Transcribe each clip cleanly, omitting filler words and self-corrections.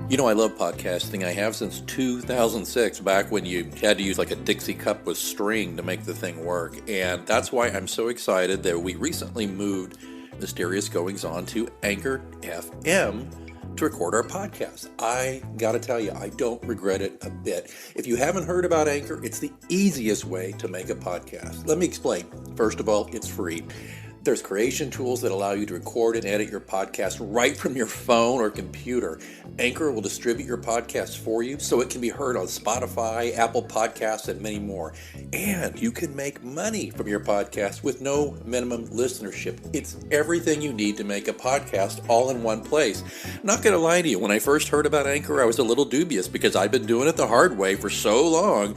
You know, I love podcasting. I have since 2006, back when you had to use like a Dixie cup with string to make the thing work. And that's why I'm so excited that we recently moved Mysterious Goings On to Anchor FM to record our podcast. I gotta tell you, I don't regret it a bit. If you haven't heard about Anchor, it's the easiest way to make a podcast. Let me explain. First of all, it's free. There's creation tools that allow you to record and edit your podcast right from your phone or computer. Anchor will distribute your podcast for you so it can be heard on Spotify, Apple Podcasts, and many more. And you can make money from your podcast with no minimum listenership. It's everything you need to make a podcast all in one place. Not going to lie to you, when I first heard about Anchor, I was a little dubious because I've been doing it the hard way for so long.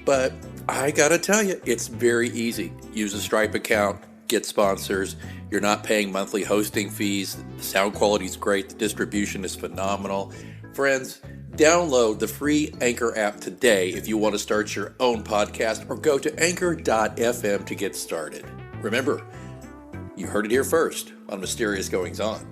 But I got to tell you, it's very easy. Use a Stripe account. Get sponsors. You're not paying monthly hosting fees. The sound quality is great. The distribution is phenomenal. Friends, download the free Anchor app today if you want to start your own podcast, or go to anchor.fm to get started. Remember, you heard it here first on Mysterious Goings On.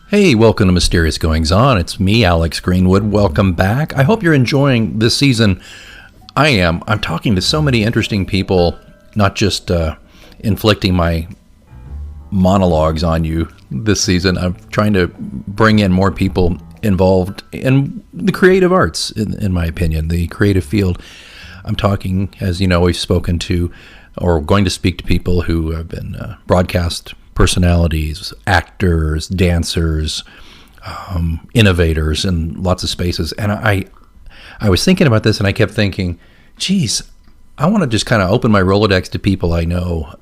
Hey, welcome to Mysterious Goings On. It's me, Alex Greenwood. Welcome back. I hope you're enjoying this season. I am. I'm talking to so many interesting people, not just inflicting my monologues on you this season. I'm trying to bring in more people involved in the creative arts, in my opinion, the creative field. I'm talking, as you know, we've spoken to, or going to speak to people who have been broadcast personalities, actors, dancers, innovators in lots of spaces. And I was thinking about this, and I kept thinking, geez, I want to just kind of open my Rolodex to people I know.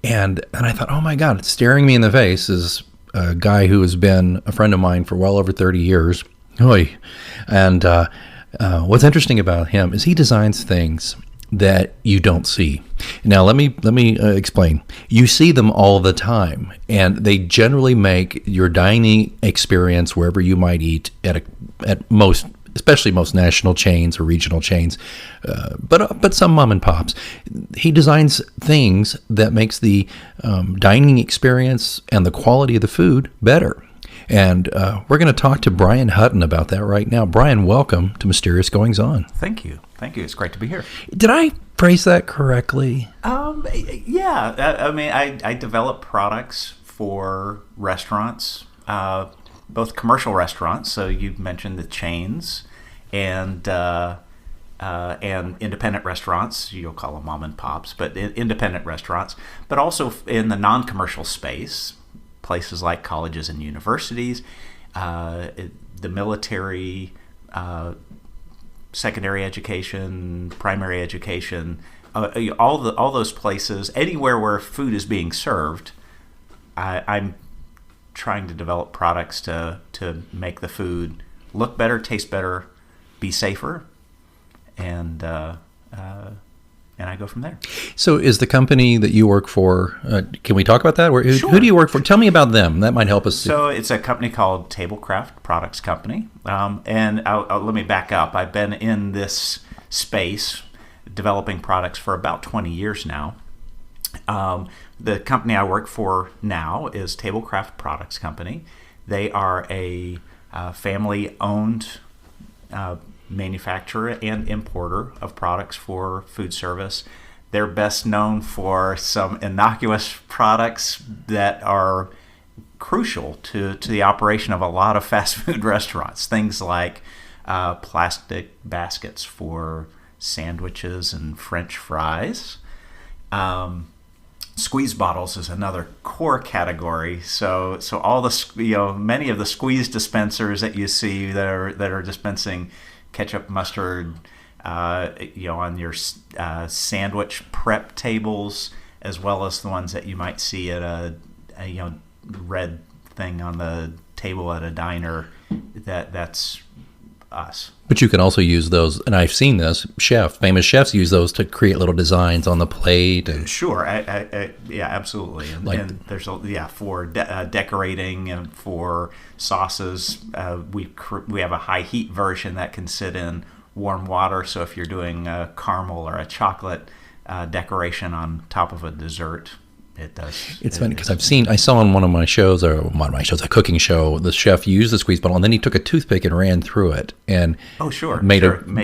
And I thought, oh my God, staring me in the face is a guy who has been a friend of mine for well over 30 years. Oy. And what's interesting about him is he designs things that you don't see. Now, let me explain. You see them all the time, and they generally make your dining experience wherever you might eat at most, especially most national chains or regional chains, but some mom and pops. He designs things that makes the dining experience and the quality of the food better. And we're going to talk to Brian Hutton about that right now. Brian, welcome to Mysterious Goings On. Thank you. It's great to be here. Did I phrase that correctly? Yeah. I mean, I develop products for restaurants, both commercial restaurants. So you mentioned the chains, and independent restaurants. You'll call them mom and pops, but independent restaurants. But also in the non-commercial space, places like colleges and universities, the military, secondary education, primary education, all those places, anywhere where food is being served, I'm trying to develop products to make the food look better, taste better, be safer, and I go from there. So is the company that you work for, can we talk about that? Sure. Who do you work for? Tell me about them. That might help us. So it's a company called Tablecraft Products Company. And let me back up. I've been in this space developing products for about 20 years now. The company I work for now is Tablecraft Products Company. They are a family-owned manufacturer and importer of products for food service. They're best known for some innocuous products that are crucial to the operation of a lot of fast food restaurants. Things like plastic baskets for sandwiches and French fries. Squeeze bottles is another core category. So all the many of the squeeze dispensers that you see that are dispensing ketchup, mustard, on your sandwich prep tables, as well as the ones that you might see at a red thing on the table at a diner. That's us. But you can also use those, and I've seen this, famous chefs use those to create little designs on the plate. And sure, yeah, absolutely. And there's for decorating and for sauces. We have a high heat version that can sit in warm water. So if you're doing a caramel or a chocolate decoration on top of a dessert, It does. It's funny because I saw on one of my shows, a cooking show, the chef used the squeeze bottle and then he took a toothpick and ran through it and make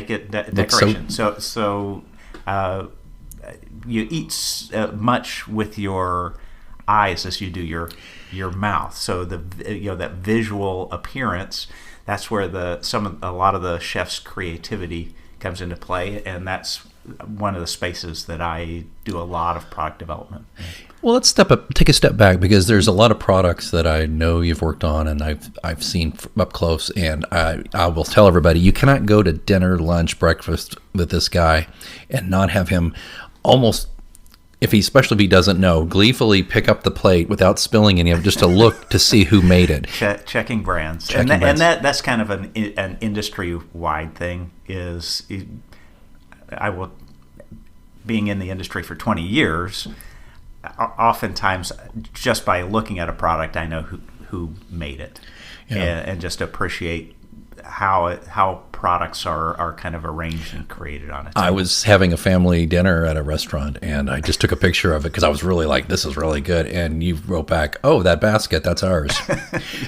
it decoration. So you eat much with your eyes as you do your mouth. So that visual appearance, that's where a lot of the chef's creativity comes into play, and that's one of the spaces that I do a lot of product development. Well, let's take a step back, because there's a lot of products that I know you've worked on and I've seen up close, and I will tell everybody, you cannot go to dinner, lunch, breakfast with this guy and not have him almost, especially if he doesn't know, gleefully pick up the plate without spilling any of it, just to look to see who made it. Checking brands. That's kind of an industry-wide thing. Being in the industry for 20 years, oftentimes just by looking at a product, I know who made it, and just appreciate how products are kind of arranged and created on it. I was having a family dinner at a restaurant, and I just took a picture of it because I was really like, this is really good. And you wrote back, oh, that basket, that's ours.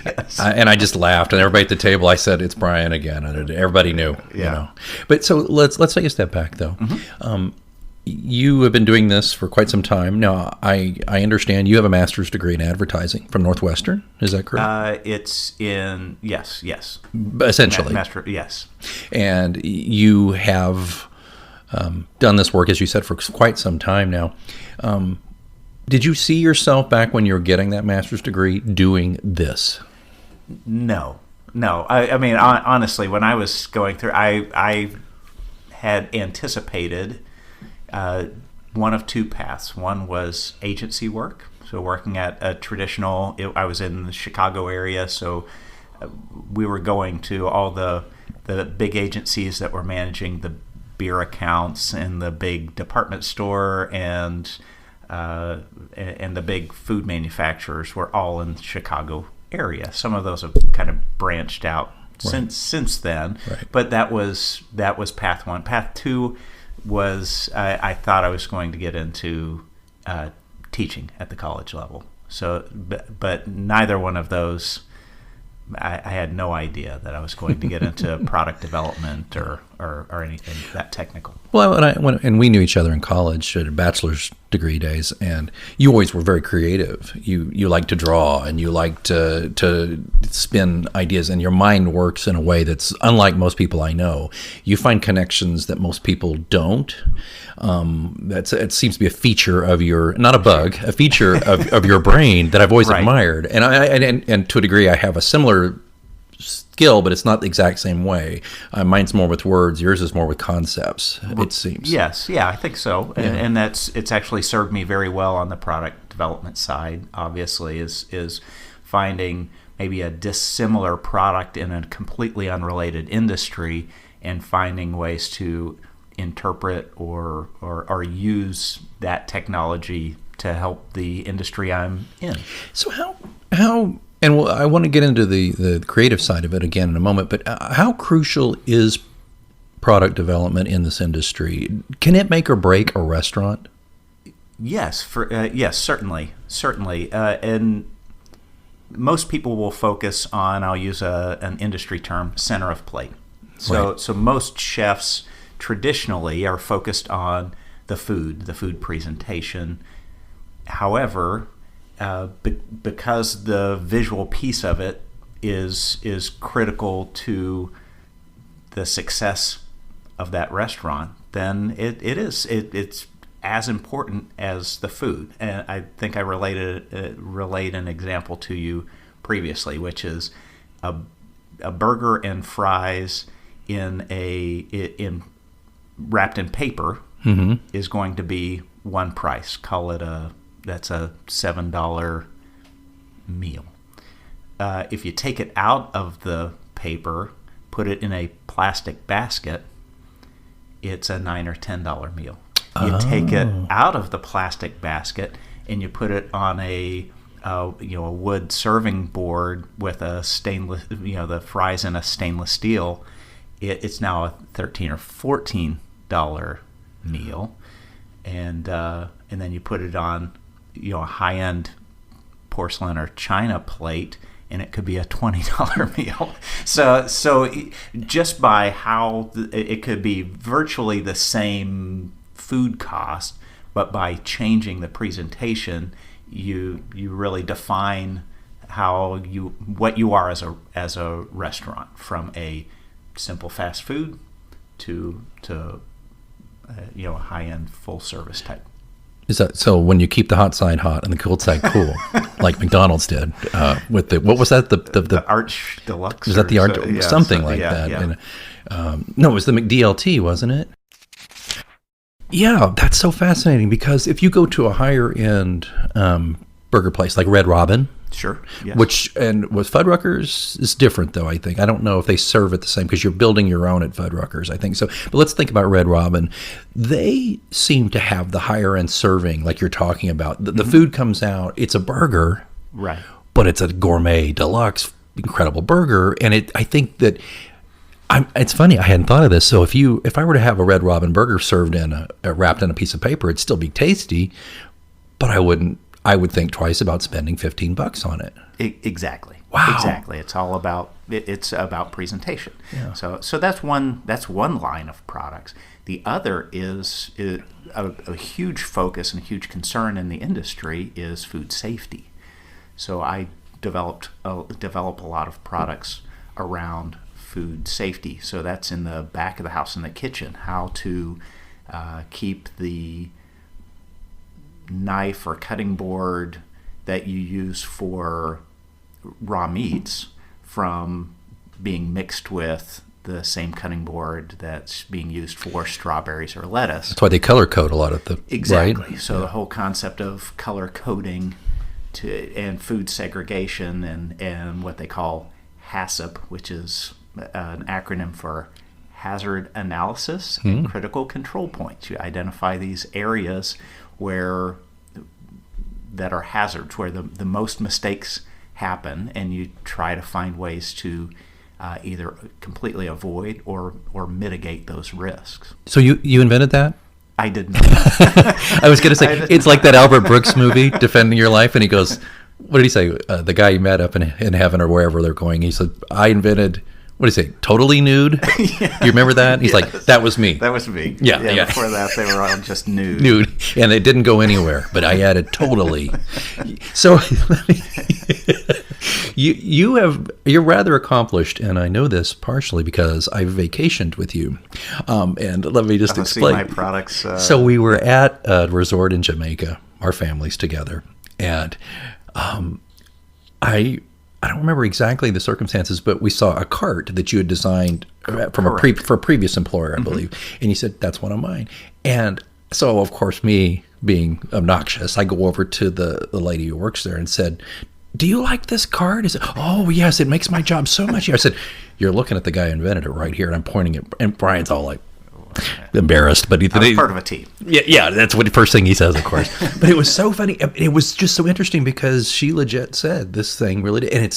Yes. And I just laughed, and everybody at the table, I said, it's Brian again. And everybody knew, But so let's take a step back, though. Mm-hmm. You have been doing this for quite some time. Now, I understand you have a master's degree in advertising from Northwestern. Is that correct? It's in, yes. Essentially. Yes. And you have done this work, as you said, for quite some time now. Did you see yourself back when you were getting that master's degree doing this? No. I mean, honestly, when I was going through, I had anticipated one of two paths. One was agency work, so working at a traditional. I was in the Chicago area, so we were going to all the big agencies that were managing the beer accounts and the big department store and the big food manufacturers were all in the Chicago area. Some of those have kind of branched out since then, but that was path one. Path two was I thought I was going to get into teaching at the college level. So, but neither one of those, I had no idea that I was going to get into product development or anything that technical. Well, and we knew each other in college at bachelor's degree days, and you always were very creative. You like to draw, and you like to spin ideas, and your mind works in a way that's unlike most people I know. You find connections that most people don't. It seems to be a feature of not a bug, a feature of your brain that I've always admired. And to a degree, I have a similar skill, but it's not the exact same way. Mine's more with words. Yours is more with concepts, it seems. Yes, I think so. Yeah. And it's actually served me very well on the product development side, obviously, is finding maybe a dissimilar product in a completely unrelated industry and finding ways to interpret or use that technology to help the industry I'm in. So how and I want to get into the creative side of it again in a moment, but how crucial is product development in this industry? Can it make or break a restaurant? Yes, yes, certainly, and most people will focus on, I'll use an industry term, center of plate. So most chefs traditionally are focused on the food presentation. However, because the visual piece of it is critical to the success of that restaurant, then it's as important as the food. And I think I relayed an example to you previously, which is a burger and fries wrapped in paper is going to be one price. Call it that's a $7 meal. If you take it out of the paper, put it in a plastic basket, it's a $9 or $10 meal. You take it out of the plastic basket and you put it on a wood serving board with a stainless, the fries in a stainless steel. It's now a $13 or $14 meal, and then you put it on a high-end porcelain or china plate, and it could be a $20 meal. So just by how it could be virtually the same food cost, but by changing the presentation, you really define what you are as a restaurant, from a simple fast food to a high-end full service type. Is that so? When you keep the hot side hot and the cold side cool, like McDonald's did with what was that, the Arch Deluxe? Was that the Arch something like that? Yeah. And, no, it was the McDLT, wasn't it? Yeah, that's so fascinating, because if you go to a higher end burger place like Red Robin. Sure. Yes. And with Fuddruckers is different, though, I think. I don't know if they serve it the same, because you're building your own at Fuddruckers, I think so. But let's think about Red Robin. They seem to have the higher end serving, like you're talking about. The food comes out, it's a burger, right? But it's a gourmet, deluxe, incredible burger. And I think that it's funny, I hadn't thought of this. So if I were to have a Red Robin burger served wrapped in a piece of paper, it'd still be tasty, but I would think twice about spending $15 on it. Exactly. Wow. Exactly. It's all about presentation. Yeah. So that's one line of products. The other is a huge focus and a huge concern in the industry is food safety. So I develop a lot of products around food safety. So that's in the back of the house, in the kitchen, how to keep the knife or cutting board that you use for raw meats from being mixed with the same cutting board that's being used for strawberries or lettuce. That's why they color code a lot of the exactly. Right? So the whole concept of color coding and food segregation and what they call HACCP, which is an acronym for hazard analysis and critical control points. You identify these areas that are hazards, where the most mistakes happen, and you try to find ways to either completely avoid or mitigate those risks. So you invented that? I did not. I was going to say, it's like that Albert Brooks movie, Defending Your Life, and he goes, what did he say? The guy he met up in heaven or wherever they're going, he said, I invented... What did he say? Totally nude? Yeah. You remember that? He's like, that was me. That was me. Yeah. Before that, they were all just nude. Nude. And it didn't go anywhere, but I added totally. So you're rather accomplished, and I know this partially because I vacationed with you. And let me just explain. See my products. So we were at a resort in Jamaica, our families together, and I don't remember exactly the circumstances, but we saw a cart that you had designed for a previous employer, I believe. And you said, that's one of mine. And so, of course, me being obnoxious, I go over to the lady who works there and said, do you like this cart? He said, oh, yes, it makes my job so much easier. I said, you're looking at the guy who invented it right here. And I'm pointing it. And Brian's all like, embarrassed, but I was part of a team. Yeah, that's what the first thing he says, of course. But it was so funny. It was just so interesting because she legit said this thing really did.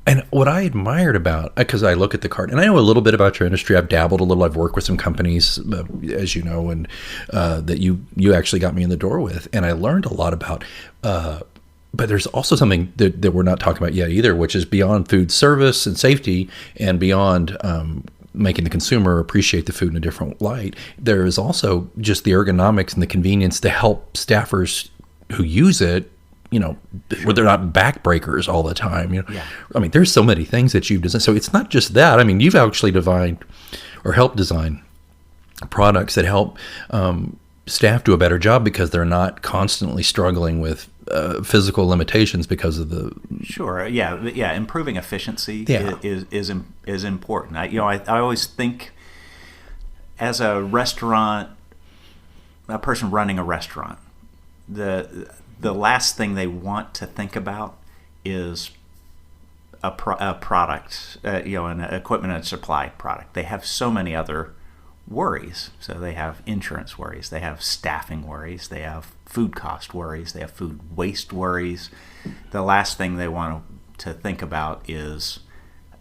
And what I admired about, because I look at the cart, and I know a little bit about your industry. I've dabbled a little. I've worked with some companies, as you know, and that you actually got me in the door with, and I learned a lot about. But there's also something that we're not talking about yet either, which is beyond food service and safety, and beyond making the consumer appreciate the food in a different light. There is also just the ergonomics and the convenience to help staffers who use it, where they're not backbreakers all the time. Yeah. I mean, there's so many things that you've designed. So it's not just that. I mean, you've actually designed or helped design products that help staff do a better job because they're not constantly struggling with physical limitations because of the. Sure. Yeah. Improving efficiency is important. I always think, as a person running a restaurant, the last thing they want to think about is a product, an equipment and supply product. They have so many other worries. So they have insurance worries, they have staffing worries, they have food cost worries, they have food waste worries. The last thing they want to think about is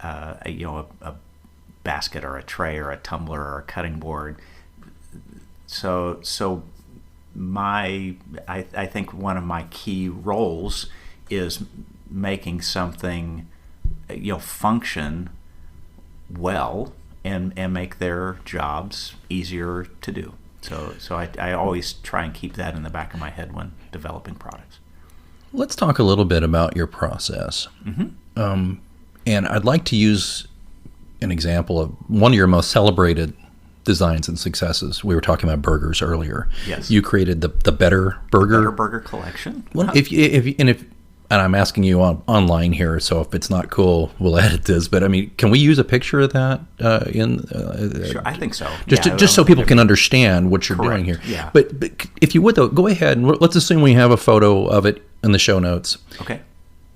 a basket or a tray or a tumbler or a cutting board. So I think one of my key roles is making something, function well and make their jobs easier to do. So I always try and keep that in the back of my head when developing products. Let's talk a little bit about your process. And I'd like to use an example of one of your most celebrated designs and successes. We were talking about burgers earlier. Yes. You created the Better Burger. Better Burger collection. Well, and I'm asking you online here, so if it's not cool, we'll edit this. But I mean, can we use a picture of that Sure, I think so. Just so people can understand what you're doing here. Yeah. But if you would, though, go ahead and let's assume we have a photo of it in the show notes. Okay.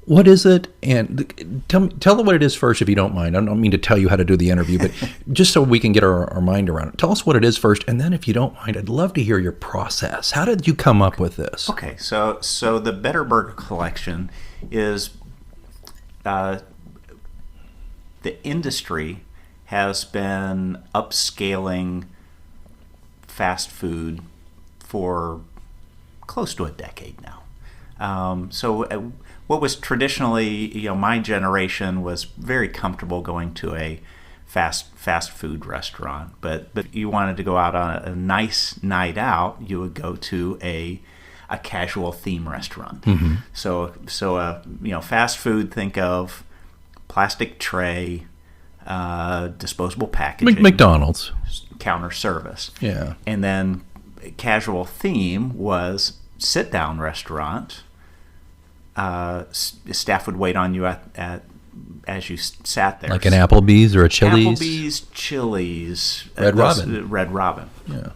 What is it? And tell them what it is first, if you don't mind. I don't mean to tell you how to do the interview, but just so we can get our mind around it. Tell us what it is first, and then if you don't mind, I'd love to hear your process. How did you come up with this? Okay, so the Better Burger collection is the industry has been upscaling fast food for close to a decade now. What was traditionally, my generation was very comfortable going to a fast food restaurant, but you wanted to go out on a nice night out, you would go to a casual theme restaurant. Mm-hmm. So fast food, think of plastic tray, disposable packaging, McDonald's, counter service. Yeah. And then casual theme was sit down restaurant. Staff would wait on you at as you sat there, like an Applebee's or a Chili's. Chili's, Red Robin. Red Robin. Yeah.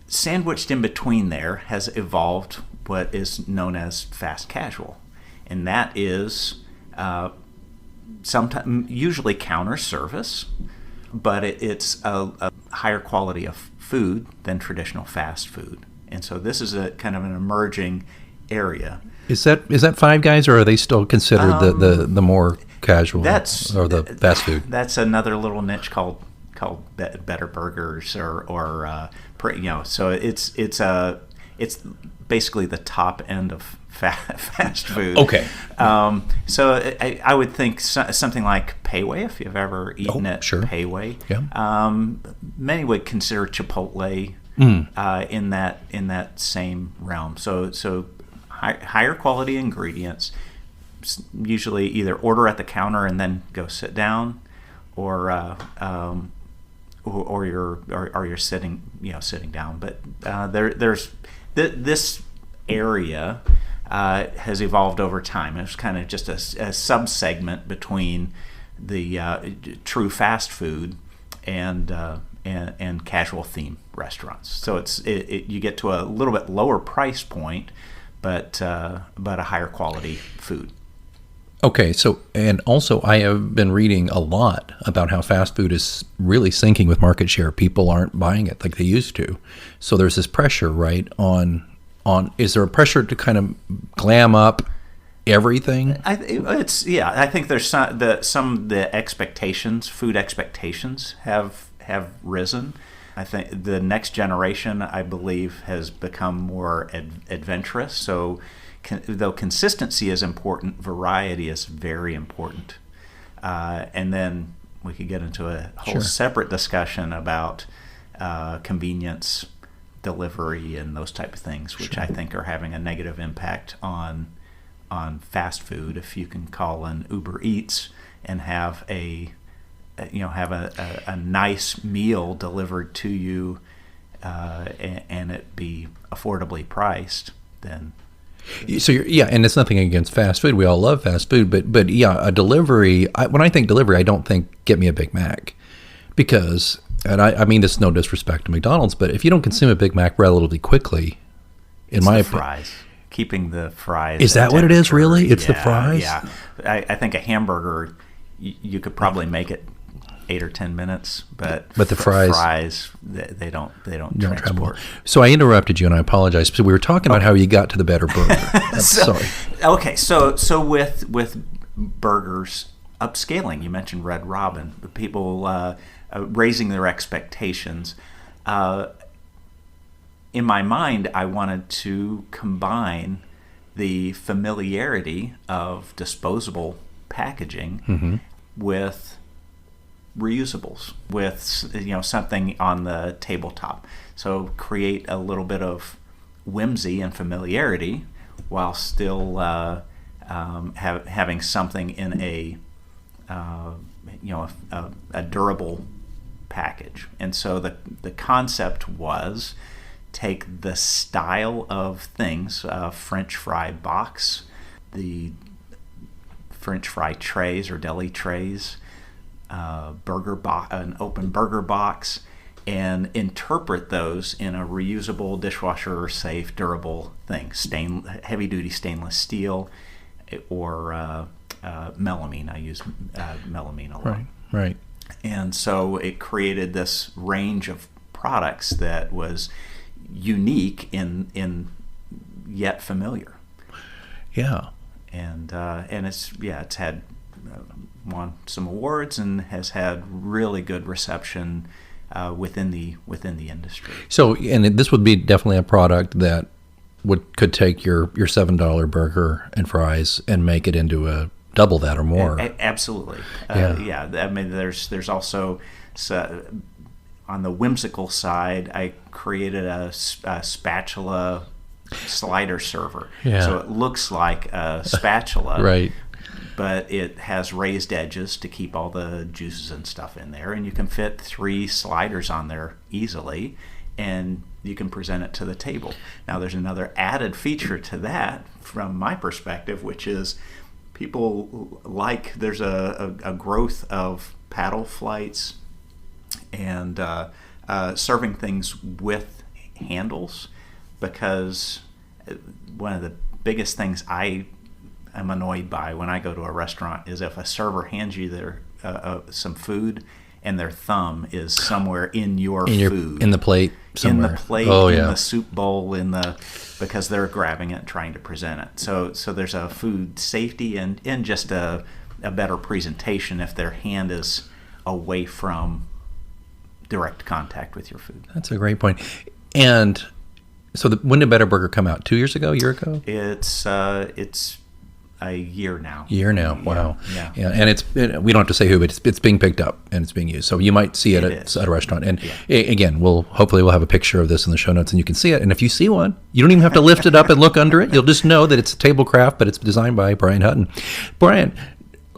Sandwiched in between there has evolved what is known as fast casual, and that is sometimes usually counter service, but it's a higher quality of food than traditional fast food, and so this is a kind of an emerging area. Is that Five Guys, or are they still considered the more casual or the fast food? That's another little niche called Better Burgers or so it's basically the top end of fast food. Okay. So I would think something like Payway, if you've ever eaten at sure. Payway. Yeah. Many would consider Chipotle in that same realm. So higher quality ingredients, usually either order at the counter and then go sit down, or you're sitting down. But there's this area has evolved over time. It's kind of just a sub-segment between the true fast food and casual theme restaurants. So you get to a little bit lower price point, but a higher quality food. Okay, so and also I have been reading a lot about how fast food is really sinking with market share. People aren't buying it like they used to. So there's this pressure, right, on is there a pressure to kind of glam up everything? I think there's some of the expectations, food expectations have risen. I think the next generation, I believe, has become more adventurous. So, though consistency is important, variety is very important. And then we could get into a whole separate discussion about convenience, delivery, and those type of things, which I think are having a negative impact on fast food. If you can call an Uber Eats and have a nice meal delivered to you and it be affordably priced, then so and it's nothing against fast food. We all love fast food, but a delivery. When I think delivery, I don't think get me a Big Mac, because, and I mean this is no disrespect to McDonald's, but if you don't consume a Big Mac relatively quickly, in my opinion, fries. Keeping the fries. Is that what it is? Really, it's the fries. Yeah, I think a hamburger, you could probably make it 8 or 10 minutes, but the fries they don't transport. So I interrupted you, and I apologize. So we were talking about how you got to the Better Burger. Sorry. Okay, so with burgers upscaling, you mentioned Red Robin, people raising their expectations. in my mind, I wanted to combine the familiarity of disposable packaging with reusables, with something on the tabletop. So create a little bit of whimsy and familiarity while still having something in a durable package. And so the concept was take the style of things, French fry box, the French fry trays or deli trays, an open burger box, and interpret those in a reusable, dishwasher safe, durable thing, heavy duty stainless steel or melamine. I use melamine a lot. Right. And so it created this range of products that was unique in yet familiar. Yeah. And it's had won some awards and has had really good reception within the industry. So, and this would be definitely a product that could take your $7 burger and fries and make it into a double that or more. Absolutely. Yeah. I mean, there's also on the whimsical side, I created a spatula slider server. Yeah. So it looks like a spatula, Right. but it has raised edges to keep all the juices and stuff in there, and you can fit 3 sliders on there easily, and you can present it to the table. Now, there's another added feature to that from my perspective, which is people there's a growth of paddle flights and serving things with handles, because one of the biggest things I am annoyed by when I go to a restaurant is if a server hands you some food and their thumb is somewhere in your food. In the plate somewhere. In the plate, the soup bowl, because they're grabbing it and trying to present it. So there's a food safety and just a better presentation if their hand is away from direct contact with your food. That's a great point. And so when did Better Burger come out? 2 years ago? A year ago? It's a year now. Wow. Yeah. And we don't have to say who, but it's being picked up and it's being used. So you might see it at a restaurant. And again, hopefully we'll have a picture of this in the show notes and you can see it. And if you see one, you don't even have to lift it up and look under it. You'll just know that it's a table craft, but it's designed by Brian Hutton. Brian,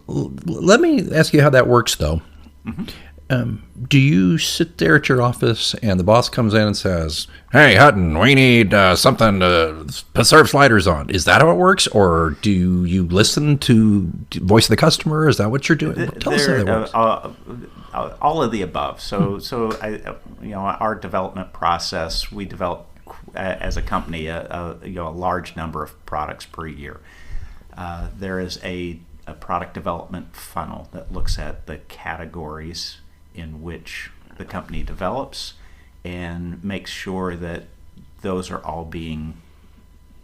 let me ask you how that works though. Do you sit there at your office and the boss comes in and says, "Hey, Hutton, we need something to serve sliders on"? Is that how it works? Or do you listen to voice of the customer? Is that what you're doing? Tell us how that works. All of the above. So our development process, we develop as a company a large number of products per year. There is a product development funnel that looks at the categories in which the company develops and makes sure that those are all being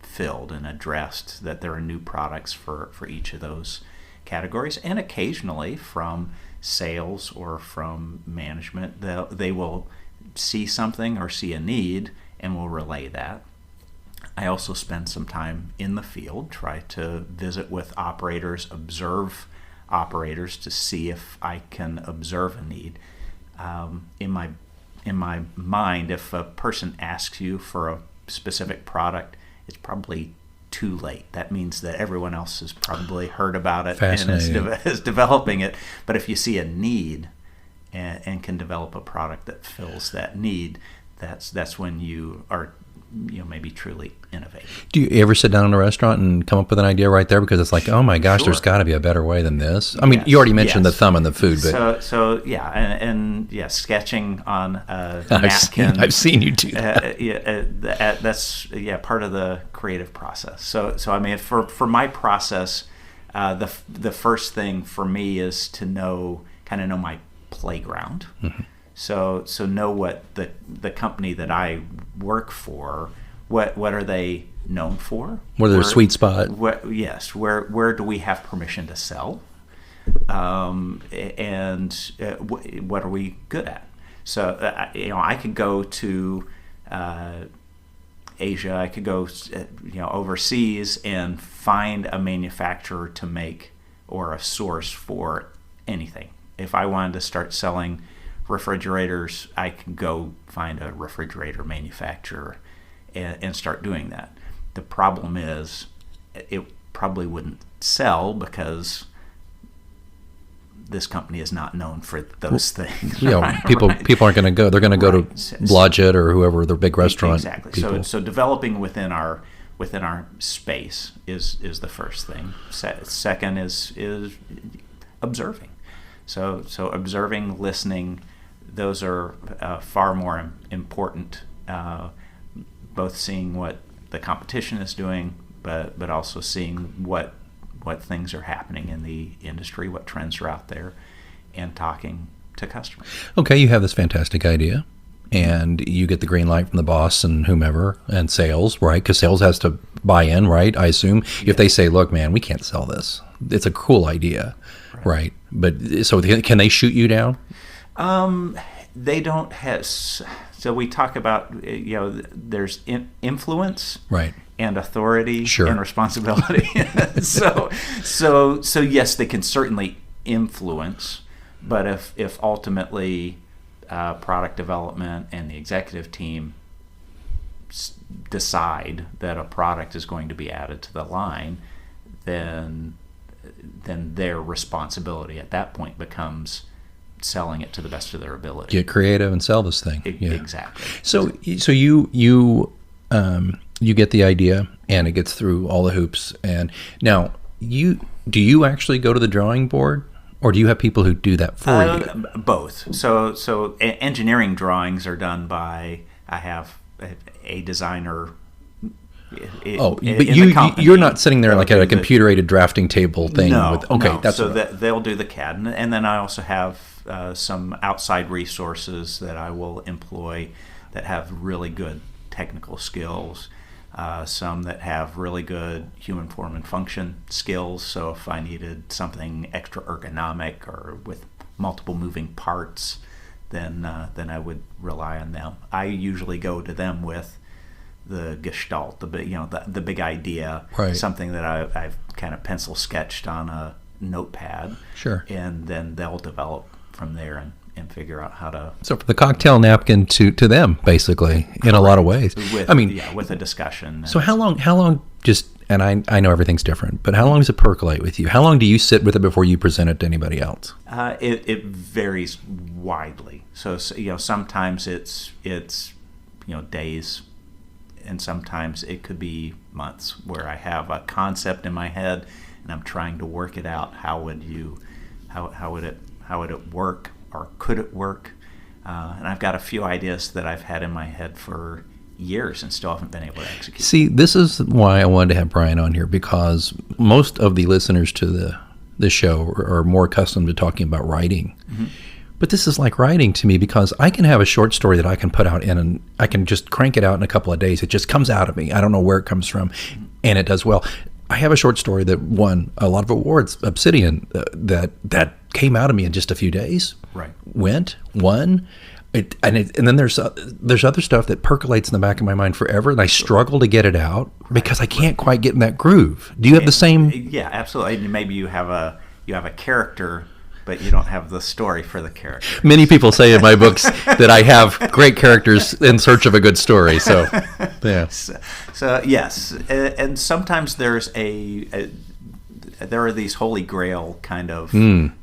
filled and addressed, that there are new products for each of those categories. And occasionally from sales or from management, they will see something or see a need and will relay that. I also spend some time in the field, try to visit with operators, observe operators to see if I can observe a need. In my mind, if a person asks you for a specific product, it's probably too late. That means that everyone else has probably heard about it and is developing it. But if you see a need and can develop a product that fills that need, that's when you are maybe truly innovative. Do you ever sit down in a restaurant and come up with an idea right there? Because it's like, oh my gosh, There's got to be a better way than this. I mean, you already mentioned the thumb and the food, but sketching on a napkin. I've seen you do that. That's part of the creative process. So I mean, for my process, the first thing for me is to know my playground. Mm-hmm. So know what the company that I work for, what are they known for? What are their sweet spot? Where do we have permission to sell? And what are we good at? So I could go to Asia. I could go, overseas and find a manufacturer to make, or a source for anything. If I wanted to start selling refrigerators, I can go find a refrigerator manufacturer and start doing that. The problem is, it probably wouldn't sell because this company is not known for those things. People aren't going to go. They're going to go to Blodgett or whoever, their big restaurant. Exactly. People. So developing within our space is the first thing. Second is observing. So observing, listening, those are far more important. Both seeing what the competition is doing, but also seeing what things are happening in the industry, what trends are out there, and talking to customers. Okay, you have this fantastic idea, and you get the green light from the boss and whomever, and sales, right? Because sales has to buy in, right? I assume if they say, "Look, man, we can't sell this. It's a cool idea," right? But so can they shoot you down? They don't have. So we talk about there's influence, right, and authority, sure, and responsibility. so yes, they can certainly influence, but if ultimately product development and the executive team decide that a product is going to be added to the line, then their responsibility at that point becomes selling it to the best of their ability. Get creative and sell this thing. Exactly. So you get the idea and it gets through all the hoops. And now do you actually go to the drawing board, or do you have people who do that for you? Both. So engineering drawings are done by, I have a designer. But you're not sitting there like at a computer-aided drafting table thing. No. That's so they'll do the CAD, and then I also have some outside resources that I will employ that have really good technical skills. Some that have really good human form and function skills. So if I needed something extra ergonomic or with multiple moving parts, then I would rely on them. I usually go to them with the gestalt, the big idea, right, something that I've kind of pencil sketched on a notepad. Sure. And then they'll develop from there and figure out how to. So from the cocktail napkin to them, basically, in a lot of ways. With a discussion. So how long just, and I know everything's different, but how long does it percolate with you? How long do you sit with it before you present it to anybody else? It varies widely. So sometimes it's days, and sometimes it could be months where I have a concept in my head and I'm trying to work it out. How would it work, or could it work? And I've got a few ideas that I've had in my head for years and still haven't been able to execute. See, this is why I wanted to have Brian on here, because most of the listeners to the show are more accustomed to talking about writing. Mm-hmm. But this is like writing to me, because I can have a short story that I can put out and I can just crank it out in a couple of days. It just comes out of me. I don't know where it comes from, and it does well. I have a short story that won a lot of awards, Obsidian, that came out of me in just a few days. Right. Won. And then there's other stuff that percolates in the back of my mind forever, and I struggle to get it out because I can't quite get in that groove. Do you have the same? Yeah, absolutely. And maybe you have a character, but you don't have the story for the character. Many people say in my books that I have great characters in search of a good story. So, yeah. So yes, and sometimes there are these holy grail kind of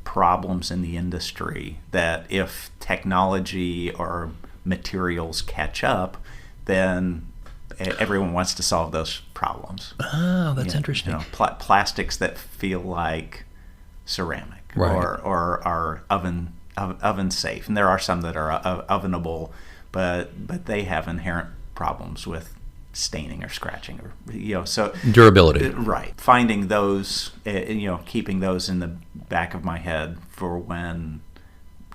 problems in the industry that if technology or materials catch up, then everyone wants to solve those problems. Oh, that's interesting. Plastics that feel like ceramic, right, or are oven safe, and there are some that are ovenable, but they have inherent problems with staining or scratching, or so durability. Right. Finding those, keeping those in the back of my head for when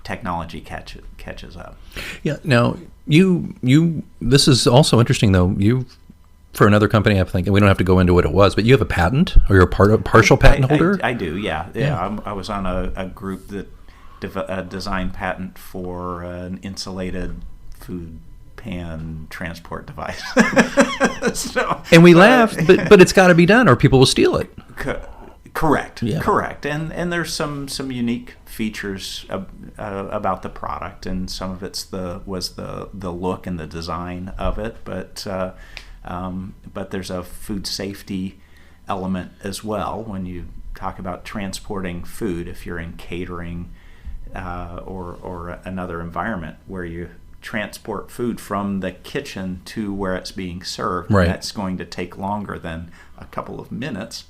technology catches up. Yeah. Now you this is also interesting though. You, for another company, I think, and we don't have to go into what it was, but you have a patent, or you're a partial patent holder? I do, yeah. I was on a group that designed patent for an insulated food pan transport device. So, And we laugh, but it's got to be done or people will steal it. Correct. Yeah. Correct. And there's some unique features about the product, and some of it's the look and the design of it, but there's a food safety element as well when you talk about transporting food. If you're in catering or another environment where you transport food from the kitchen to where it's being served, right. That's going to take longer than a couple of minutes.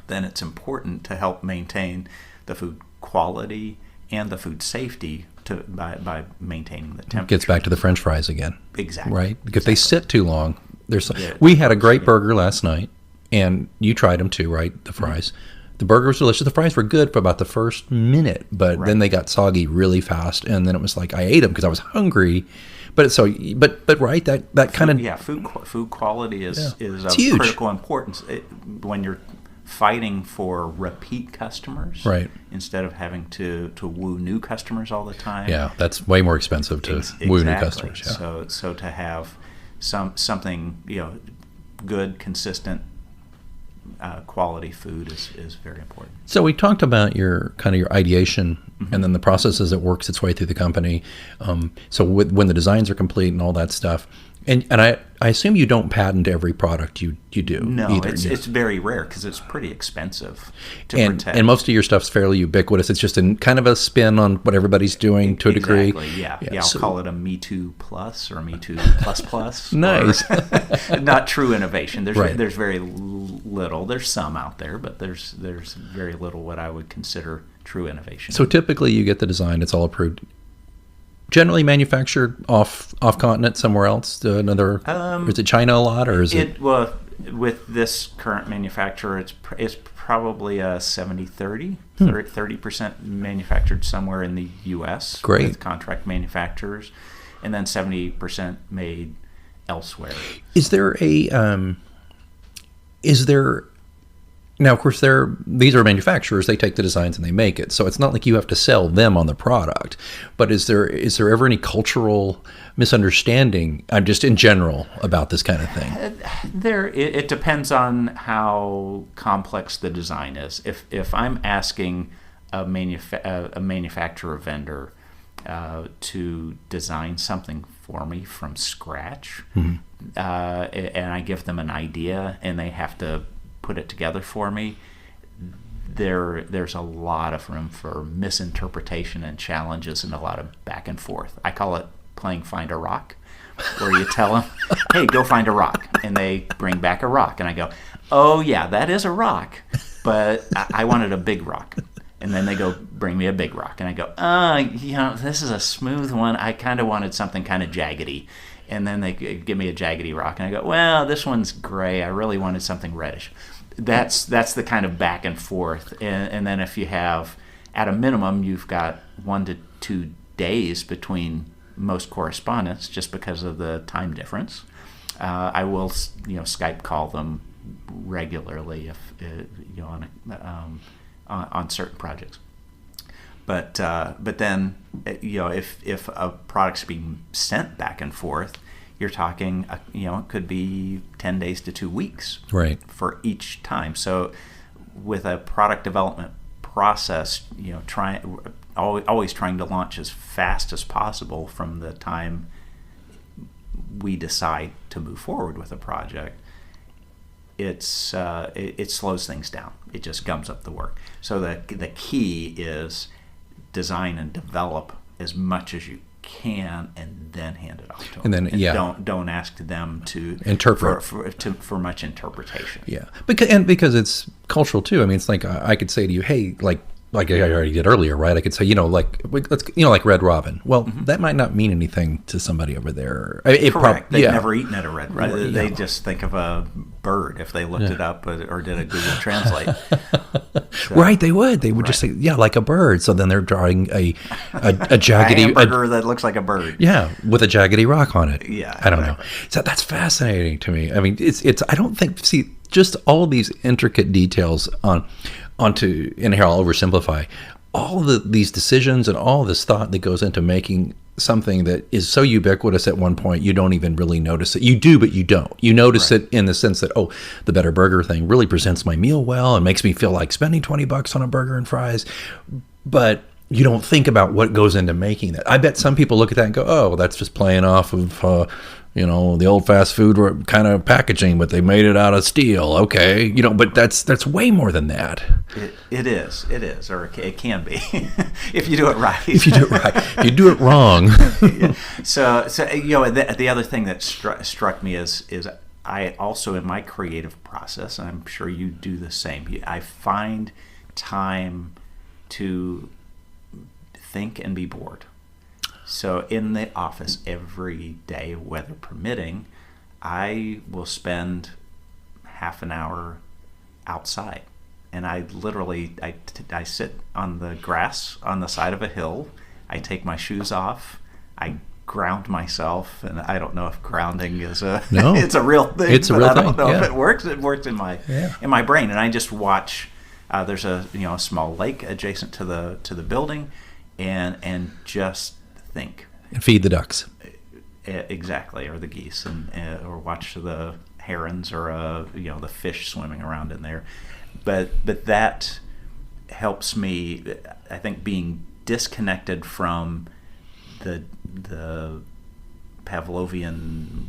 Then it's important to help maintain the food quality and the food safety by maintaining the temperature. It gets back to the French fries again. Exactly. Right? If they sit too long, we had a great burger last night, and you tried them too, right? The fries. The burger was delicious. The fries were good for about the first minute, but then they got soggy really fast, and then it was like I ate them because I was hungry. But right, that kind of food quality is of huge. Critical importance when you're fighting for repeat customers, right? Instead of having to woo new customers all the time. Yeah, that's way more expensive to woo new customers. Yeah. So to have something good, consistent, quality food is very important. So we talked about your ideation, and then the process as it works its way through the company. So when the designs are complete and all that stuff, and I assume you don't patent every product you do. No, either. It's very rare because it's pretty expensive to protect. And most of your stuff's fairly ubiquitous. It's just kind of a spin on what everybody's doing to a degree. Yeah. I'll call it a Me Too Plus or Me Too Plus Plus. Nice. Not true innovation. Right. There's very little. There's some out there, but there's very little what I would consider true innovation. So typically you get the design, it's all approved. Generally manufactured off continent somewhere else. Is it China a lot, or is it? Well, with this current manufacturer, it's probably a 70-30, 30% manufactured somewhere in the U.S. Great. With contract manufacturers, and then 70% made elsewhere. Is there now, of course, these are manufacturers. They take the designs and they make it. So it's not like you have to sell them on the product. But is there ever any cultural misunderstanding, just in general, about this kind of thing? It depends on how complex the design is. If I'm asking a manufacturer vendor to design something for me from scratch, and I give them an idea and they have to put it together for me, there's a lot of room for misinterpretation and challenges and a lot of back and forth. I call it playing Find a Rock, where you tell them, hey, go find a rock, and they bring back a rock, and I go, oh yeah, that is a rock, but I wanted a big rock. And then they go, bring me a big rock, and I go, this is a smooth one, I kind of wanted something kind of jaggedy. And then they give me a jaggedy rock, and I go, well, this one's gray, I really wanted something reddish. That's the kind of back and forth. And then if you have, at a minimum, you've got 1 to 2 days between most correspondence just because of the time difference. I will Skype call them regularly if on certain projects. But then if a product's being sent back and forth, you're talking it could be 10 days to 2 weeks, right, for each time. So with a product development process, always trying to launch as fast as possible from the time we decide to move forward with a project. It slows things down. It just gums up the work. So the key is design and develop as much as you can, and then hand it off to them. And then don't ask them to interpret for much interpretation. Yeah, because it's cultural too. I mean, it's like I could say to you, hey, like I already did earlier, right? I could say, like Red Robin. Well, that might not mean anything to somebody over there. Correct. They've never eaten at a Red Robin. They just think of a bird if they looked it up or did a Google Translate. Right, they would. They would just say, like a bird. So then they're drawing a jaggedy hamburger that looks like a bird. Yeah, with a jaggedy rock on it. Yeah, I don't know. So that's fascinating to me. I mean, it's. I don't think. See, just all these intricate details onto. And here I'll oversimplify. All these decisions and all this thought that goes into making something that is so ubiquitous at one point you don't even really notice it. You do, but you don't. You notice it in the sense that, oh, the Better Burger thing really presents my meal well and makes me feel like spending $20 on a burger and fries. But you don't think about what goes into making that. I bet some people look at that and go, oh, that's just playing off of the old fast food kind of packaging, but they made it out of steel. Okay, but that's way more than that. It is, or it can be, if you do it right. If you do it right, if you do it wrong. So the other thing that struck me is I also, in my creative process, and I'm sure you do the same, I find time to think and be bored. So in the office every day, weather permitting, I will spend half an hour outside. And I literally sit on the grass on the side of a hill. I take my shoes off. I ground myself. And I don't know if grounding is it's a real thing. It's a real thing. I don't know if it works. It works in my brain. And I just watch. There's a small lake adjacent to the building, and just think and feed the ducks. Exactly, or the geese, and or watch the herons, or the fish swimming around in there. But that helps me. I think being disconnected from the Pavlovian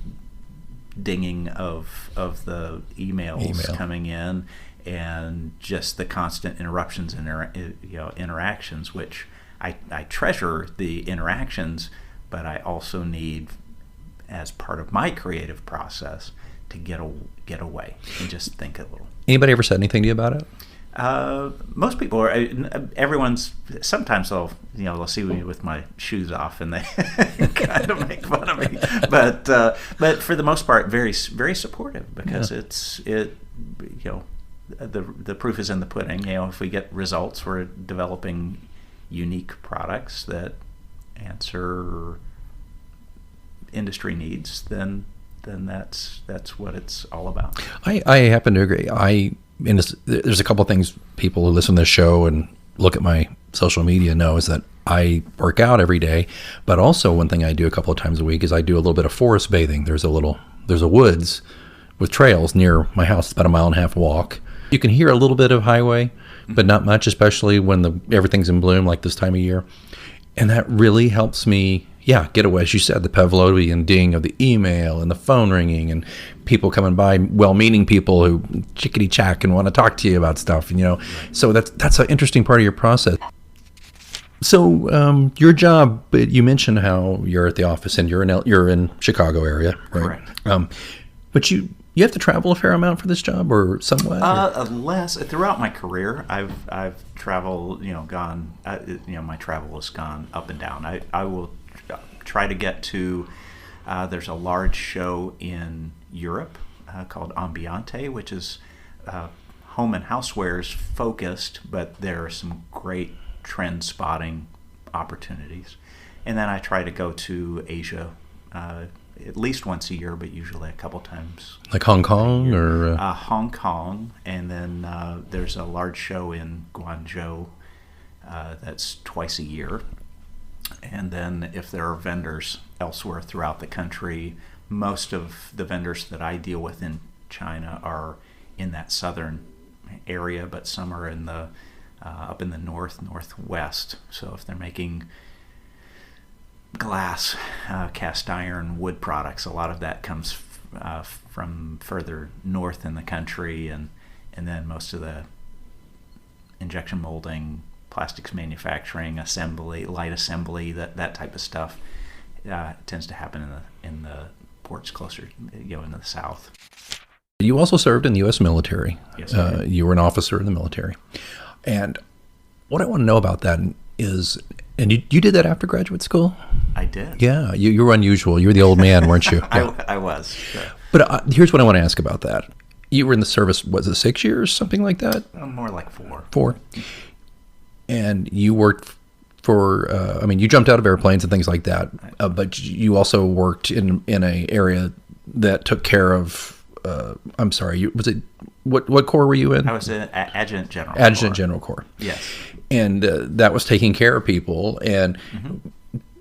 dinging of the emails coming in, and just the constant interruptions and interactions, which I treasure the interactions, but I also need, as part of my creative process, to get away and just think a little. Anybody ever said anything to you about it? Most people are. Everyone's. Sometimes they'll see me with my shoes off and they kind of make fun of me. But for the most part, very very supportive, because the proof is in the pudding. If we get results, we're developing unique products that answer industry needs, then that's what it's all about. I happen to agree. There's a couple of things people who listen to this show and look at my social media know is that I work out every day, but also one thing I do a couple of times a week is I do a little bit of forest bathing. There's a woods with trails near my house. It's about a 1.5 mile walk. You can hear a little bit of highway, but not much, especially when everything's in bloom like this time of year. And that really helps me, get away. As you said, the Pavlovian ding of the email and the phone ringing and people coming by, well-meaning people who chickadee-chack and want to talk to you about stuff. So that's an interesting part of your process. So your job, you mentioned how you're at the office and you're in Chicago area, right? Correct. But you have to travel a fair amount for this job, or somewhat? Less. Throughout my career, I've traveled. Gone. My travel has gone up and down. I will try to get to. There's a large show in Europe called Ambiente, which is home and housewares focused, but there are some great trend spotting opportunities. And then I try to go to Asia at least once a year, but usually a couple times. Like Hong Kong or? Hong Kong, and then there's a large show in Guangzhou that's twice a year. And then if there are vendors elsewhere throughout the country, most of the vendors that I deal with in China are in that southern area, but some are in the up in the northwest. So if they're making glass, cast iron, wood products, a lot of that comes from further north in the country, and then most of the injection molding, plastics manufacturing, assembly, light assembly, that type of stuff tends to happen in the ports closer, in the south. You also served in the U.S. military. Yes, you were an officer in the military. And what I want to know about that is, and you did that after graduate school? I did. Yeah, you were unusual. You were the old man, weren't you? Yeah. I was. Sure. But here's what I want to ask about that. You were in the service, was it 6 years, something like that? More like 4. 4. And you worked for, you jumped out of airplanes and things like that, but you also worked in an area that took care of, what corps were you in? I was an adjutant general. Adjutant General Corps. Yes. And that was taking care of people. And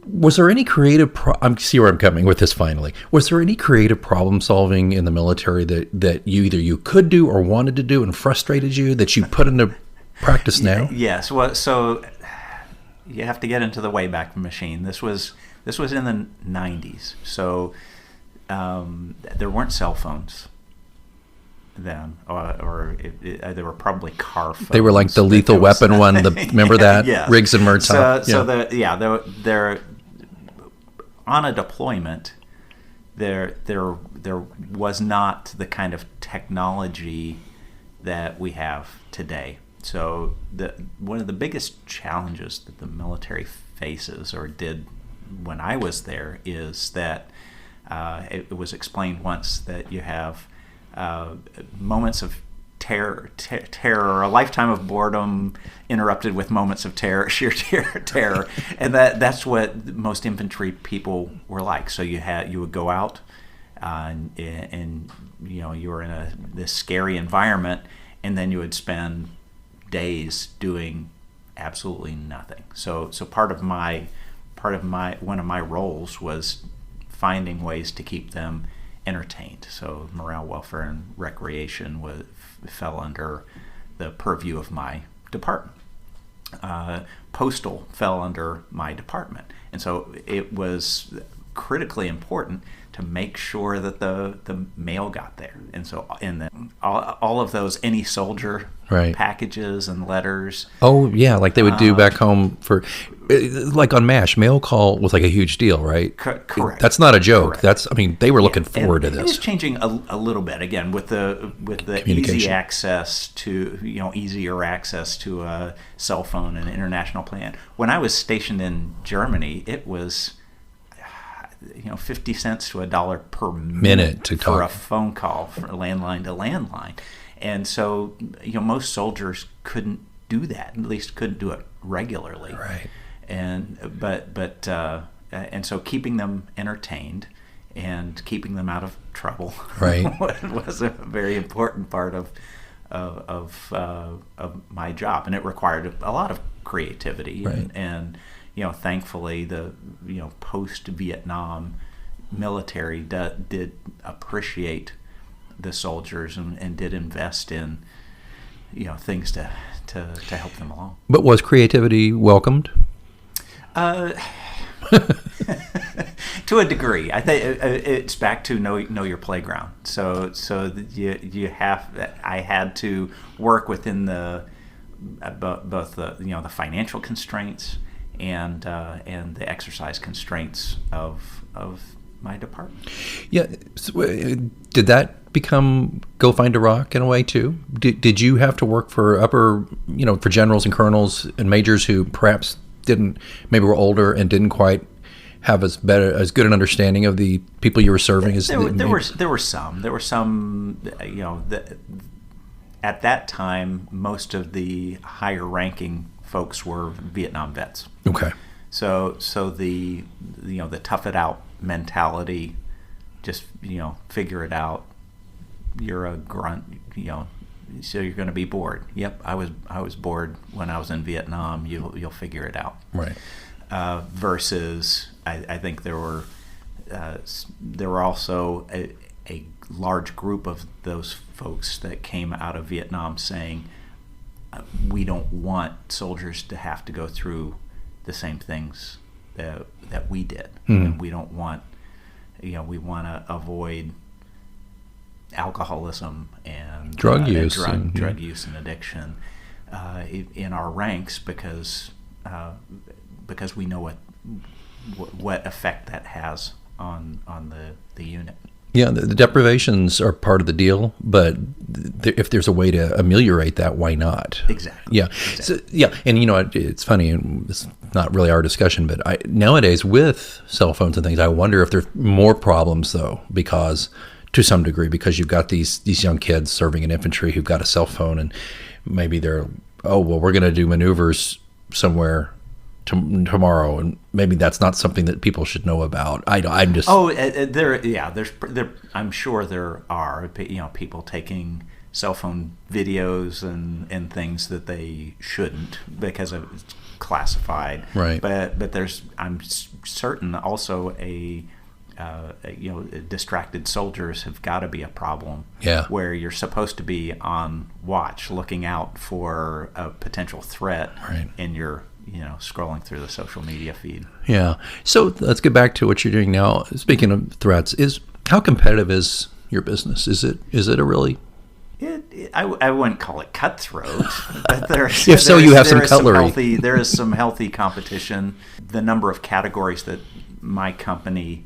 Was there any creative? I'm see where I'm coming with this. Finally, was there any creative problem solving in the military that you could do or wanted to do and frustrated you that you put into practice now? Yes. Well, so you have to get into the Wayback Machine. This was in the 90s. So there weren't cell phones then, or they were probably car phones. They were like the Lethal Weapon one. Remember that? Yes. Riggs and Murtaugh. They're on a deployment. There was not the kind of technology that we have today. So one of the biggest challenges that the military faces, or did when I was there, is that it was explained once that you have moments of terror, a lifetime of boredom interrupted with moments of sheer terror, and that's what most infantry people were like. So you would go out, and you were in this scary environment, and then you would spend days doing absolutely nothing. So one of my roles was finding ways to keep them entertained. So morale, welfare, and recreation fell under the purview of my department. Postal fell under my department, and so it was critically important to make sure that the mail got there. And so all of those any soldier packages and letters. Oh yeah, like they would do back home for, like on MASH, mail call was like a huge deal, right? Correct. That's not a joke. Correct. They were looking forward to this. It is changing a little bit again with the easy access to easier access to a cell phone and international plan. When I was stationed in Germany, it was 50 cents to $1 per minute to for a phone call from landline to landline. And so, most soldiers couldn't do that, at least couldn't do it regularly. Right. And so keeping them entertained and keeping them out of trouble was a very important part of my job, and it required a lot of creativity. Right. And thankfully, the post-Vietnam military did appreciate the soldiers and did invest in things to help them along. But was creativity welcomed? To a degree, I think it's back to know your playground. So I had to work within both the financial constraints and the exercise constraints of my department. Yeah. So, did that go find a rock in a way too? Did you have to work for for generals and colonels and majors who perhaps maybe were older and didn't quite have as good an understanding of the people you were serving as there were some at that time most of the higher ranking folks were Vietnam vets. Okay. So the tough it out mentality, just figure it out. You're a grunt, so you're going to be bored. Yep, I was bored when I was in Vietnam. You'll figure it out. Right. Versus, I think there were also a large group of those folks that came out of Vietnam saying, we don't want soldiers to have to go through the same things that we did. Mm-hmm. And we don't want, we want to avoid alcoholism and drug use use and addiction in our ranks because we know what effect that has on the unit. Yeah, the deprivations are part of the deal, but if there's a way to ameliorate that, why not? Exactly. Yeah. Exactly. So, and it's funny, and it's not really our discussion, but nowadays with cell phones and things, I wonder if there's more problems though, to some degree, because you've got these young kids serving in infantry who've got a cell phone, and maybe they're, we're going to do maneuvers somewhere tomorrow, and maybe that's not something that people should know about. I'm just I'm sure there are people taking cell phone videos and things that they shouldn't because of it's classified. Right. But there's, I'm certain, also distracted soldiers have got to be a problem. Yeah. Where you're supposed to be on watch, looking out for a potential threat, right. and you're scrolling through the social media feed. Yeah. So let's get back to what you're doing now. Speaking of threats, how competitive is your business? Is it a really? I wouldn't call it cutthroat, but you have some cutlery. There is some healthy competition. The number of categories that my company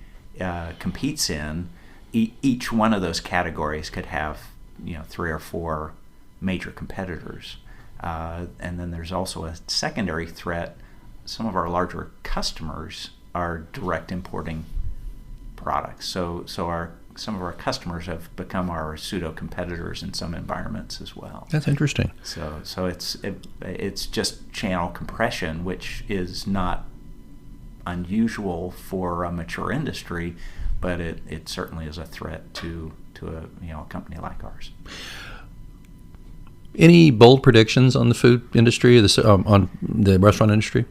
competes in, each one of those categories could have 3 or 4 major competitors, and then there's also a secondary threat. Some of our larger customers are direct importing products, so some of our customers have become our pseudo competitors in some environments as well. That's interesting. So it's just channel compression, which is not unusual for a mature industry, but it certainly is a threat to a company like ours. Any bold predictions on the food industry, on the restaurant industry?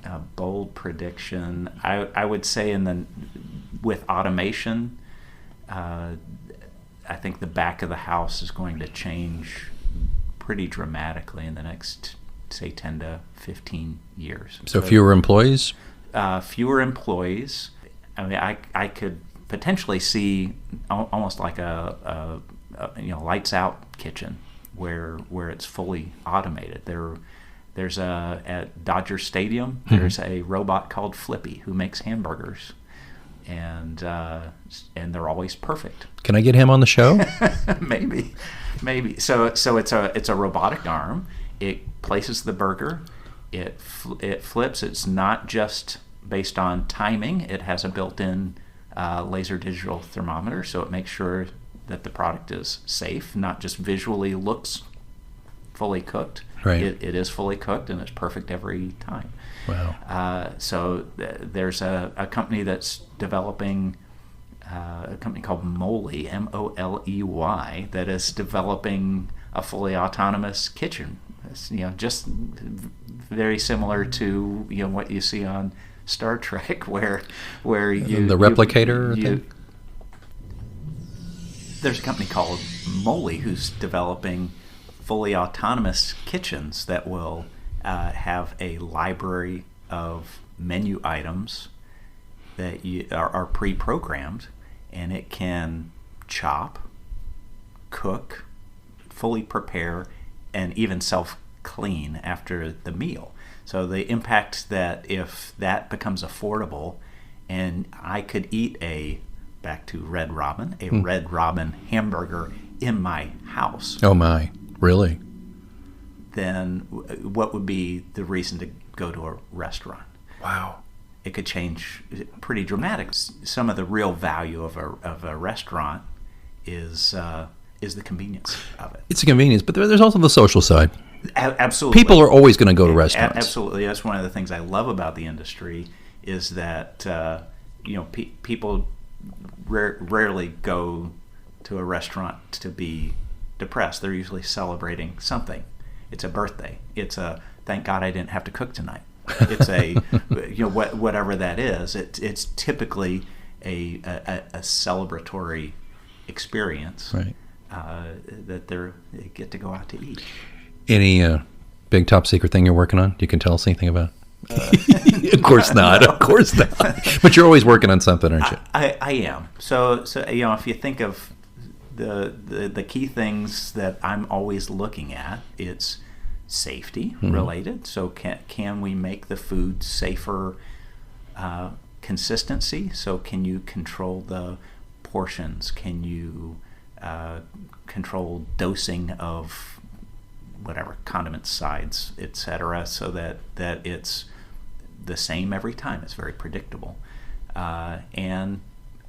A bold prediction, I would say with automation, I think the back of the house is going to change pretty dramatically in the next, say, 10 to 15 years. So fewer employees? Fewer employees. I mean, I could potentially see almost like a lights out kitchen where it's fully automated. There's at Dodger Stadium, there's a robot called Flippy who makes hamburgers, and they're always perfect. Can I get him on the show? Maybe. So it's a robotic arm. It places the burger. It flips. It's not just based on timing. It has a built-in laser digital thermometer, so it makes sure that the product is safe, not just visually looks fully cooked. Right. It is fully cooked, and it's perfect every time. Wow. So there's a company that's developing, a company called Moley, Moley, that is developing a fully autonomous kitchen. It's, just very similar to what you see on Star Trek, where the replicator thing? There's a company called Moley who's developing fully autonomous kitchens that will have a library of menu items that are pre-programmed, and it can chop, cook, fully prepare, and even self-clean after the meal. So the impact that if that becomes affordable, and I could eat back to Red Robin, Red Robin hamburger in my house. Oh my, really? Then what would be the reason to go to a restaurant? Wow. It could change pretty dramatic. Some of the real value of a restaurant is the convenience of it. It's a convenience, but there's also the social side. Absolutely. People are always going to go to restaurants. Absolutely. That's one of the things I love about the industry is that people rarely go to a restaurant to be depressed. They're usually celebrating something. It's a birthday. It's a thank God I didn't have to cook tonight. It's a whatever that is. It's typically a celebratory experience, right? That they get to go out to eat. Any big top secret thing you're working on? You can tell us anything about? Of course not. No. Of course not. But you're always working on something, aren't you? I am. So if you think of the key things that I'm always looking at, it's safety related. So can we make the food safer? Consistency. So can you control the portions? Can you control dosing of whatever condiments, sides, etc., so that it's the same every time. It's very predictable, and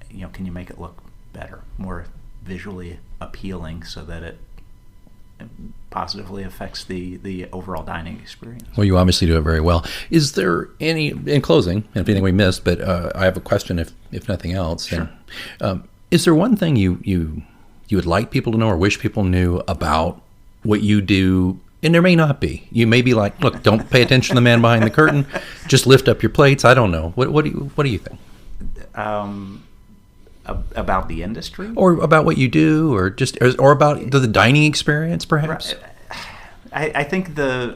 can you make it look better, more visually appealing, so that it positively affects the overall dining experience? Well, you obviously do it very well. Is there any, in closing, if anything we missed, but I have a question if nothing else. Sure. Is there one thing you you would like people to know or wish people knew about what you do? And there may not be. You may be like, look, don't pay attention to the man behind the curtain. Just lift up your plates. I don't know. What do you think? About the industry, or about what you do, or about the dining experience, perhaps. I think I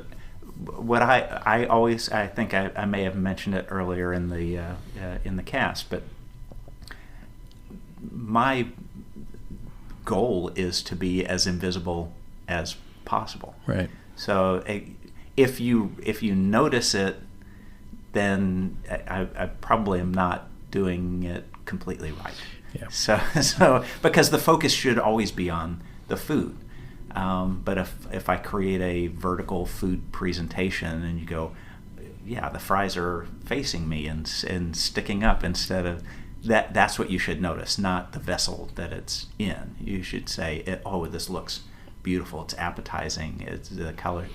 think I may have mentioned it earlier in the cast, but my goal is to be as invisible as possible. Right. So if you notice it, then I probably am not doing it completely right. Yeah. So because the focus should always be on the food. But if I create a vertical food presentation and you go, yeah, the fries are facing me and sticking up instead of that's what you should notice, not the vessel that it's in. You should say, oh, this looks beautiful. It's appetizing. It's the color.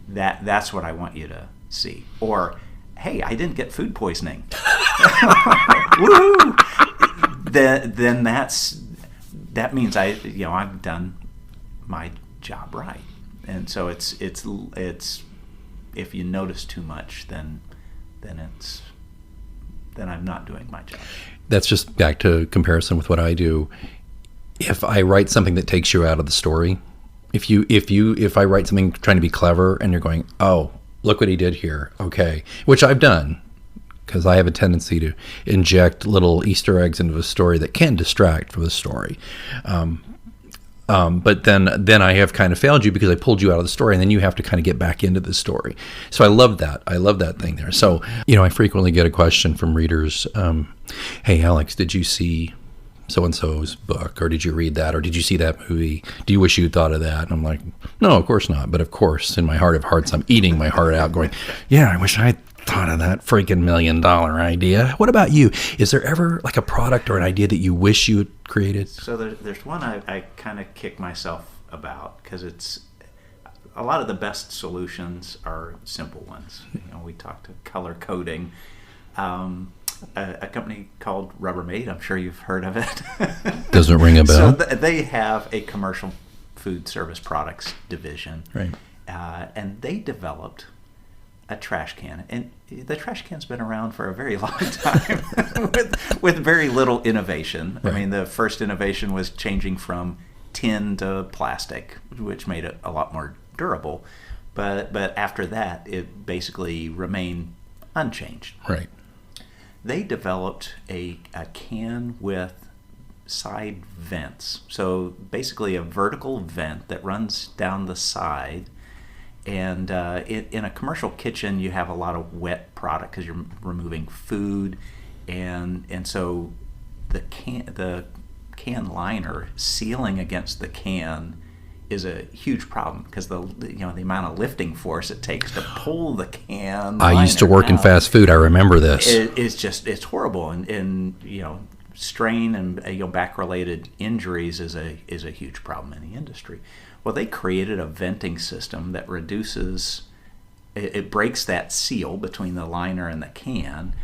That's what I want you to see. Or, hey, I didn't get food poisoning. Woohoo! Then that means I've done my job right. And so it's if you notice too much, then I'm not doing my job. That's just back to comparison with what I do. If I write something that takes you out of the story, if I write something trying to be clever and you're going, oh, look what he did here, okay, which I've done, because I have a tendency to inject little Easter eggs into a story that can distract from the story. But then I have kind of failed you because I pulled you out of the story, and then you have to kind of get back into the story. So I love that. I love that thing there. So, I frequently get a question from readers, hey, Alex, did you see so-and-so's book, or did you read that, or did you see that movie? Do you wish you'd thought of that? And I'm like, no, of course not. But of course, in my heart of hearts, I'm eating my heart out going, yeah, I wish I thought of that freaking $1 million idea. What about you? Is there ever like a product or an idea that you wish you had created? So there's one I kind of kick myself about, because it's a lot of the best solutions are simple ones. We talked to color coding. A company called Rubbermaid, I'm sure you've heard of it. Doesn't ring a bell. So they have a commercial food service products division. Right. And they developed a trash can, and the trash can's been around for a very long time with very little innovation. Right. I mean, the first innovation was changing from tin to plastic, which made it a lot more durable. But after that, it basically remained unchanged. Right. They developed a can with side vents. So basically a vertical vent that runs down the side. And in a commercial kitchen, you have a lot of wet product because you're removing food, and so the can liner sealing against the can is a huge problem, because the amount of lifting force it takes to pull the can. I used to work in fast food. I remember this. It's horrible, and strain and back related injuries is a huge problem in the industry. Well, they created a venting system that reduces, it breaks that seal between the liner and the can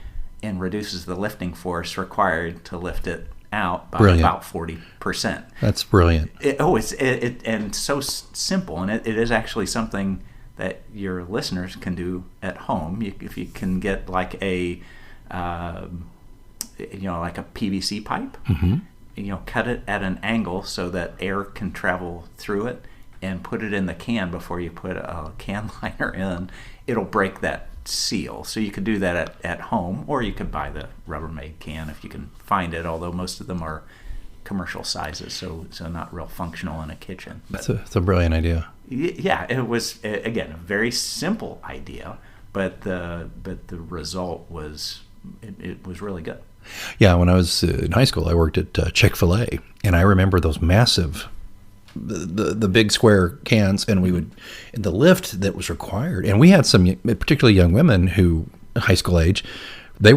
and reduces the lifting force required to lift it out by about 40%. That's brilliant. And so simple, and it is actually something that your listeners can do at home. If you can get like a PVC pipe. Mm-hmm. Cut it at an angle so that air can travel through it, and put it in the can before you put a can liner in. It'll break that seal. So you could do that at home, or you could buy the Rubbermaid can if you can find it, although most of them are commercial sizes, so not real functional in a kitchen. It's a brilliant idea. Yeah, it was, again, a very simple idea, but the result was it was really good. Yeah, when I was in high school, I worked at Chick-fil-A, and I remember those massive, the big square cans, and we would, the lift that was required, and we had some particularly young women who, high school age, they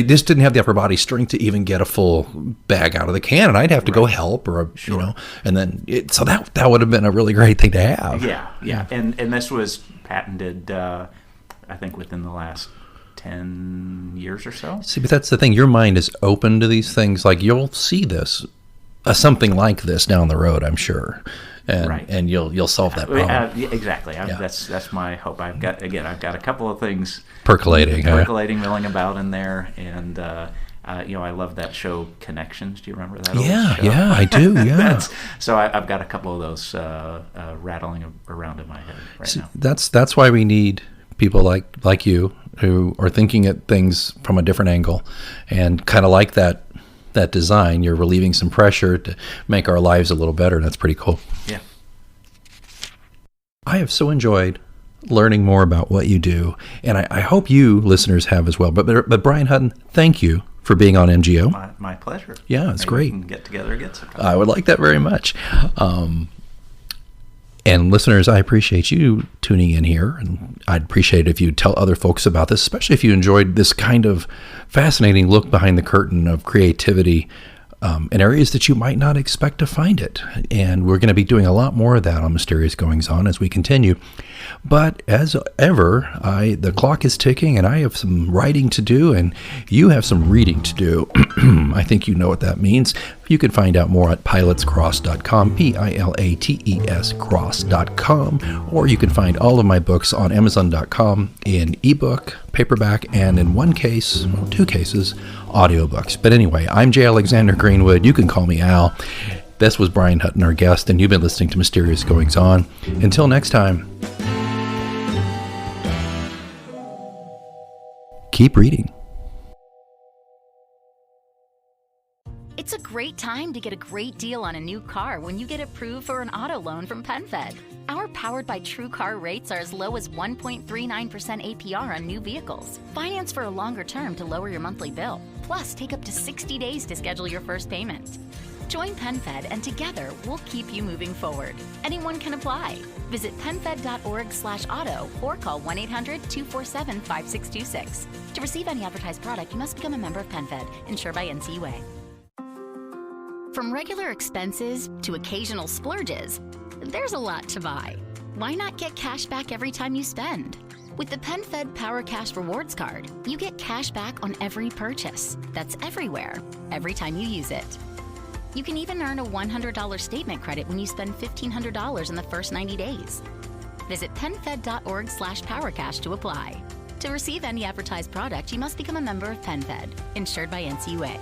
just didn't have the upper body strength to even get a full bag out of the can, and I'd have to go help, or Sure. and then so that would have been a really great thing to have. Yeah. And this was patented, I think, within the last 10 years or so. See, but that's the thing. Your mind is open to these things. Like, you'll see this something like this down the road, I'm sure, and Right. and you'll solve that problem. Yeah, exactly. That's my hope. I've got a couple of things Percolating, milling about in there, and I love that show Connections. Do you remember that? Old show? Yeah, I do. Yeah. So I've got a couple of those rattling around in my head right now. That's why we need people like you who are thinking at things from a different angle, and kind of like that design. You're relieving some pressure to make our lives a little better, and that's pretty cool. Yeah. I have so enjoyed learning more about what you do, and I hope you listeners have as well. But Brian Hutton, thank you for being on MGO. My pleasure. Yeah, it's Maybe great. we can get together again sometime. I would like that very much. And listeners, I appreciate you tuning in here, and I'd appreciate it if you tell other folks about this, especially if you enjoyed this kind of fascinating look behind the curtain of creativity in areas that you might not expect to find it. And we're going to be doing a lot more of that on Mysterious Goings On as we continue. But as ever, the clock is ticking, and I have some writing to do, and you have some reading to do. I think you know what that means. You can find out more at pilotscross.com, Pilates cross.com, or you can find all of my books on Amazon.com in ebook, paperback, and in two cases, audiobooks. But anyway, I'm J. Alexander Greenwood. You can call me Al. This was Brian Hutton, our guest, and you've been listening to Mysterious Goings On. Until next time, keep reading. It's a great time to get a great deal on a new car when you get approved for an auto loan from PenFed. Our Powered by True Car rates are as low as 1.39% APR on new vehicles. Finance for a longer term to lower your monthly bill. Plus, take up to 60 days to schedule your first payment. Join PenFed, and together we'll keep you moving forward. Anyone can apply. Visit penfed.org/auto or call 1-800-247-5626. To receive any advertised product, you must become a member of PenFed, insured by NCUA. From regular expenses to occasional splurges, there's a lot to buy. Why not get cash back every time you spend? With the PenFed Power Cash Rewards Card, you get cash back on every purchase. That's everywhere, every time you use it. You can even earn a $100 statement credit when you spend $1,500 in the first 90 days. Visit penfed.org/powercash to apply. To receive any advertised product, you must become a member of PenFed, insured by NCUA.